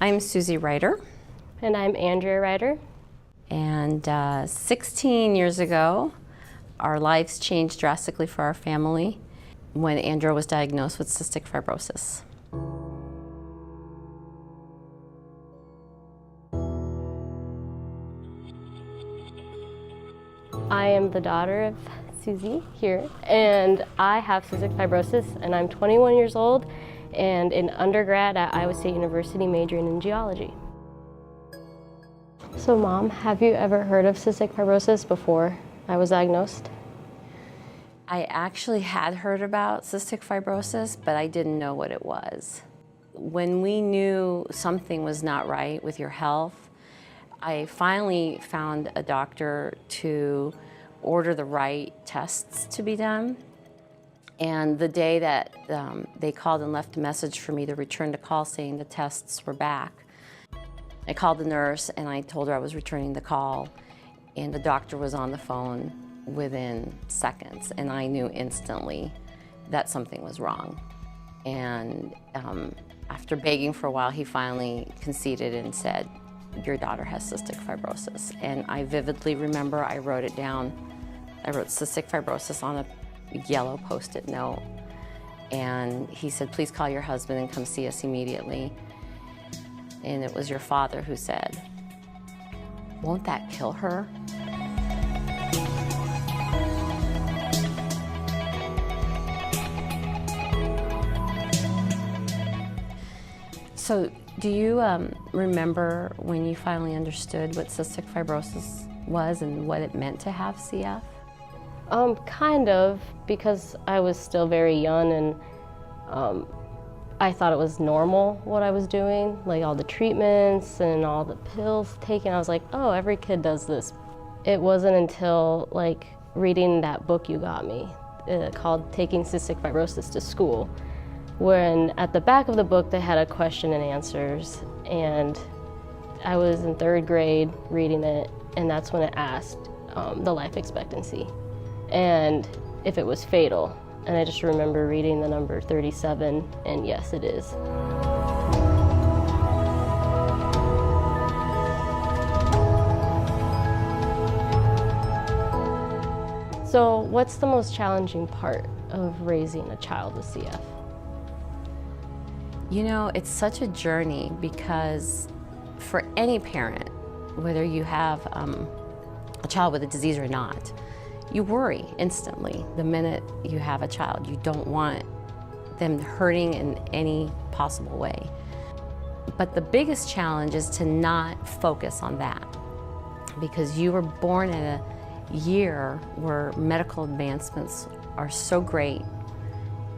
I'm Susie Ryder. And I'm Andrea Ryder. And 16 years ago, our lives changed drastically for our family when Andrea was diagnosed with cystic fibrosis. I am the daughter of Susie here, and I have cystic fibrosis, and I'm 21 years old and in undergrad at Iowa State University majoring in geology. So Mom, have you ever heard of cystic fibrosis before I was diagnosed? I actually had heard about cystic fibrosis, but I didn't know what it was. When we knew something was not right with your health, I finally found a doctor to order the right tests to be done. And the day that they called and left a message for me to return the call saying the tests were back, I called the nurse and I told her I was returning the call, and the doctor was on the phone within seconds, and I knew instantly that something was wrong. And after begging for a while, he finally conceded and said, "Your daughter has cystic fibrosis." And I vividly remember I wrote it down. I wrote cystic fibrosis on a yellow Post-it note. And he said, "Please call your husband and come see us immediately." And it was your father who said, "Won't that kill her?" So do you remember when you finally understood what cystic fibrosis was and what it meant to have CF? Kind of, because I was still very young and I thought it was normal what I was doing, like all the treatments and all the pills taken. I was like, oh, every kid does this. It wasn't until like reading that book you got me called Taking Cystic Fibrosis to School, when at the back of the book they had a question and answers, and I was in 3rd grade reading it, and that's when it asked the life expectancy and if it was fatal. And I just remember reading the number 37, and yes, it is. So what's the most challenging part of raising a child with CF? You know, it's such a journey, because for any parent, whether you have a child with a disease or not, you worry instantly the minute you have a child. You don't want them hurting in any possible way. But the biggest challenge is to not focus on that, because you were born in a year where medical advancements are so great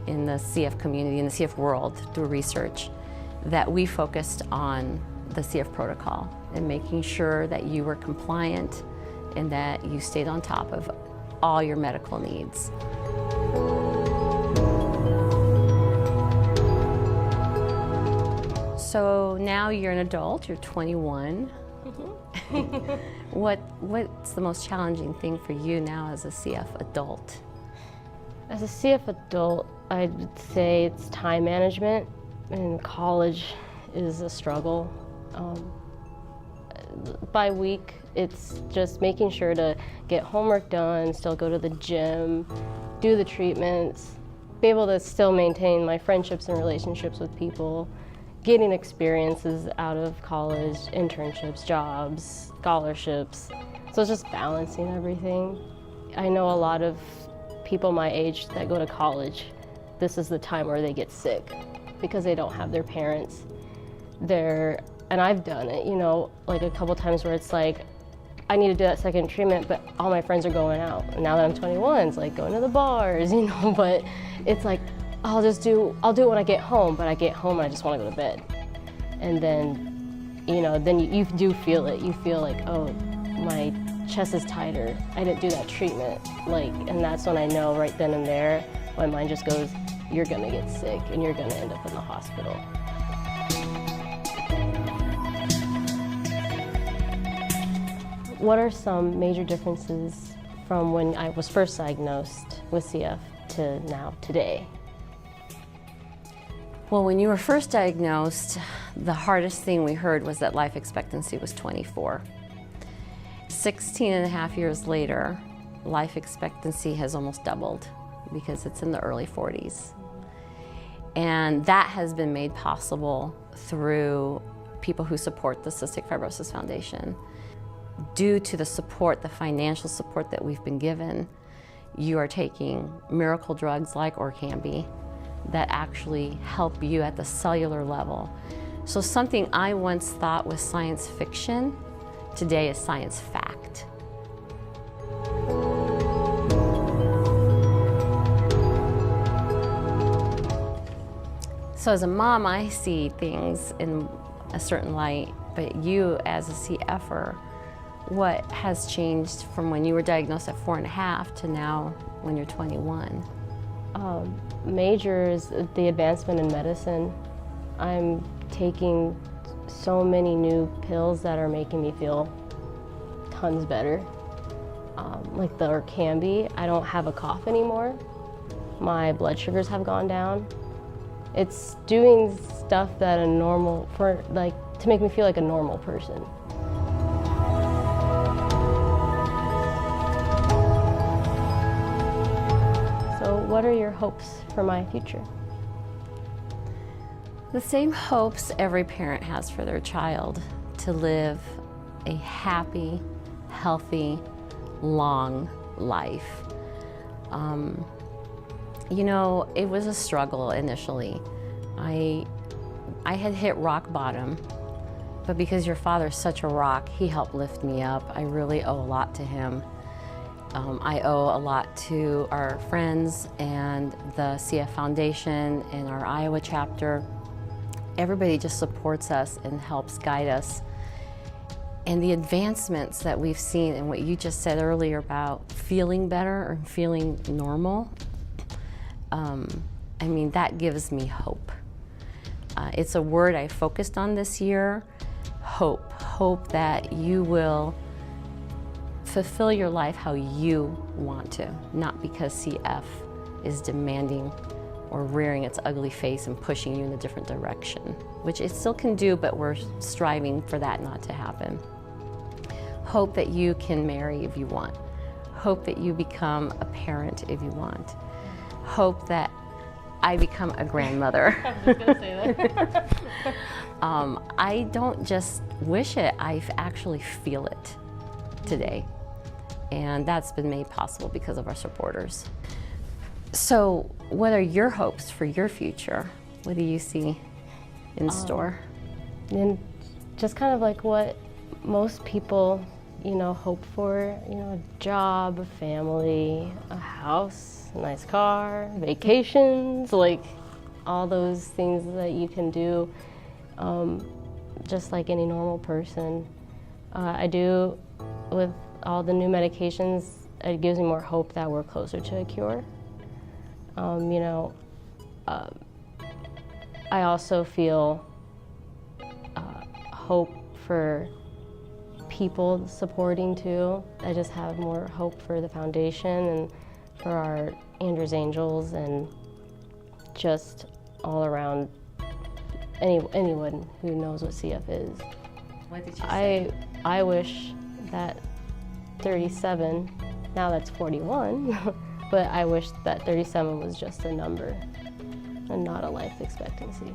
in the CF community, in the CF world, through research, that we focused on the CF protocol and making sure that you were compliant and that you stayed on top of all your medical needs. So now you're an adult, you're 21. Mm-hmm. What's the most challenging thing for you now as a CF adult? As a CF adult, I'd say it's time management, and college is a struggle. By week, it's just making sure to get homework done, still go to the gym, do the treatments, be able to still maintain my friendships and relationships with people, getting experiences out of college, internships, jobs, scholarships. So it's just balancing everything. I know a lot of people my age that go to college, this is the time where they get sick because they don't have their parents. And I've done it, you know, like a couple times where it's like, I need to do that second treatment, but all my friends are going out. And now that I'm 21, it's like going to the bars, you know, but it's like, I'll do it when I get home, but I get home and I just want to go to bed. And then, you know, then you do feel it. You feel like, oh, my chest is tighter. I didn't do that treatment. Like, and that's when I know right then and there, my mind just goes, you're gonna get sick and you're gonna end up in the hospital. What are some major differences from when I was first diagnosed with CF to now, today? Well, when you were first diagnosed, The hardest thing we heard was that life expectancy was 24. 16 and a half years later, life expectancy has almost doubled because it's in the early 40s. And that has been made possible through people who support the Cystic Fibrosis Foundation. Due to the support, the financial support that we've been given, you are taking miracle drugs like Orkambi that actually help you at the cellular level. So something I once thought was science fiction, today is science fact. So as a mom, I see things in a certain light, but you as a CFer, what has changed from when you were diagnosed at 4.5 to now when you're 21? Major is the advancement in medicine. I'm taking so many new pills that are making me feel tons better. Like the Orkambi, I don't have a cough anymore. My blood sugars have gone down. It's doing stuff that to make me feel like a normal person. So what are your hopes for my future? The same hopes every parent has for their child, to live a happy, healthy, long life. You know, it was a struggle initially. I had hit rock bottom, but because your father's such a rock, he helped lift me up. I really owe a lot to him. I owe a lot to our friends and the CF Foundation and our Iowa chapter. Everybody just supports us and helps guide us. And the advancements that we've seen and what you just said earlier about feeling better or feeling normal, I mean, that gives me hope. It's a word I focused on this year, hope. Hope that you will fulfill your life how you want to, not because CF is demanding or rearing its ugly face and pushing you in a different direction, which it still can do, but we're striving for that not to happen. Hope that you can marry if you want. Hope that you become a parent if you want. Hope that I become a grandmother. I was just gonna say that. I don't just wish it, I actually feel it today. And that's been made possible because of our supporters. So what are your hopes for your future? What do you see in store? And just kind of like what most people, hope for, a job, a family, a house, a nice car, vacations, like all those things that you can do just like any normal person. I do, with all the new medications, it gives me more hope that we're closer to a cure. I also feel hope for people supporting too. I just have more hope for the foundation and for our Andrews Angels and just all around anyone who knows what CF is. What did you say? I wish that 37, now that's 41, but I wish that 37 was just a number and not a life expectancy.